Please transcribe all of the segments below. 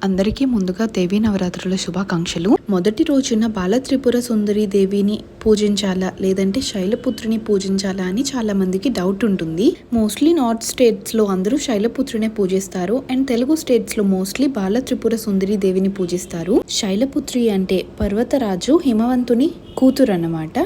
అందరికీ ముందుగా దేవీ నవరాత్రుల శుభాకాంక్షలు. మొదటి రోజున బాల త్రిపుర సుందరి దేవిని పూజించాలా లేదంటే శైలపుత్రిని పూజించాలా అని చాలా మందికి డౌట్ ఉంటుంది. మోస్ట్లీ నార్త్ స్టేట్స్ లో అందరూ శైలపుత్రినే పూజిస్తారు అండ్ తెలుగు స్టేట్స్ లో మోస్ట్లీ బాల త్రిపుర సుందరి దేవిని పూజిస్తారు. శైలపుత్రి అంటే పర్వతరాజు హిమవంతుని కూతురు అన్నమాట.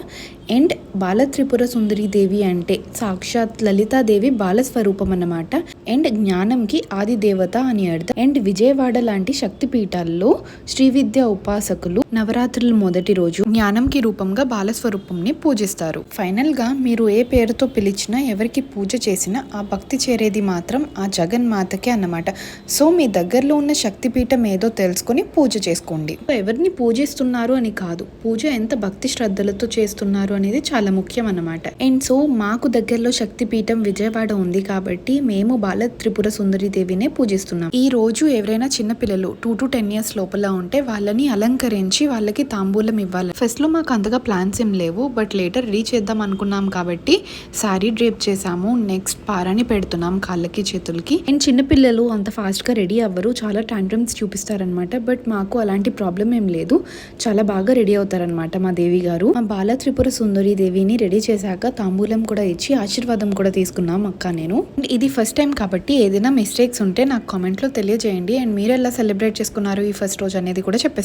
అండ్ బాల త్రిపుర సుందరి దేవి అంటే సాక్షాత్ లలితాదేవి బాలస్వరూపం అన్నమాట. అండ్ జ్ఞానంకి ఆది దేవత అని అర్థం. అండ్ విజయవాడ లాంటి శక్తి పీఠాల్లో శ్రీ విద్య ఉపాసకులు నవరాత్రుల మొదటి రోజు జ్ఞానంకి రూపంగా బాలస్వరూపంని పూజిస్తారు. ఫైనల్ గా మీరు ఏ పేరుతో పిలిచినా ఎవరికి పూజ చేసినా ఆ భక్తి చేరేది మాత్రం ఆ జగన్మాతకే అన్నమాట. సో మీ దగ్గరలో ఉన్న శక్తి పీఠం ఏదో తెలుసుకొని పూజ చేసుకోండి. ఎవరిని పూజిస్తున్నారు అని కాదు, పూజ ఎంత భక్తి శ్రద్ధలతో చేస్తున్నారు అనేది చాలా ముఖ్యం అన్నమాట. అండ్ సో మాకు దగ్గరలో శక్తి పీఠం విజయవాడ ఉంది కాబట్టి మేము బాల త్రిపుర సుందరి దేవినే పూజిస్తున్నాం. ఈ రోజు ఎవరైనా చిన్న పిల్లలు 2 to 10 years లోపల ఉంటే వాళ్ళని అలంకరించి వాళ్ళకి తాంబూలం ఇవ్వాలి. ఫస్ట్ లో మాకు అంతగా ప్లాన్స్ ఏం లేవు, బట్ లేటర్ రీచ్ చేద్దాం అనుకున్నాం కాబట్టి సారీ డ్రేప్ చేసాము. నెక్స్ట్ పారాని పెడుతున్నాం కాళ్ళకి చేతులకి. అండ్ చిన్న పిల్లలు అంత ఫాస్ట్ గా రెడీ అవ్వరు, చాలా టాంట్రమ్స్ చూపిస్తారనమాట. బట్ మాకు అలాంటి ప్రాబ్లం ఏం లేదు, చాలా బాగా రెడీ అవుతారనమాట మా దేవి గారు. మా బాల త్రిపుర సుందరి దేవిని రెడీ చేశాక తాంబూలం కూడా ఇచ్చి ఆశీర్వాదం కూడా తీసుకున్నాం అక్క నేను. ఇది ఫస్ట్ టైం కాబట్టి ఏదైనా మిస్టేక్స్ ఉంటే నాకు కామెంట్ లో తెలియజేయండి. అండ్ మీరు ఎలా సెలబ్రేట్ చేసుకున్నారు ఈ ఫస్ట్ రోజు అనేది కూడా చెప్పేసేయండి.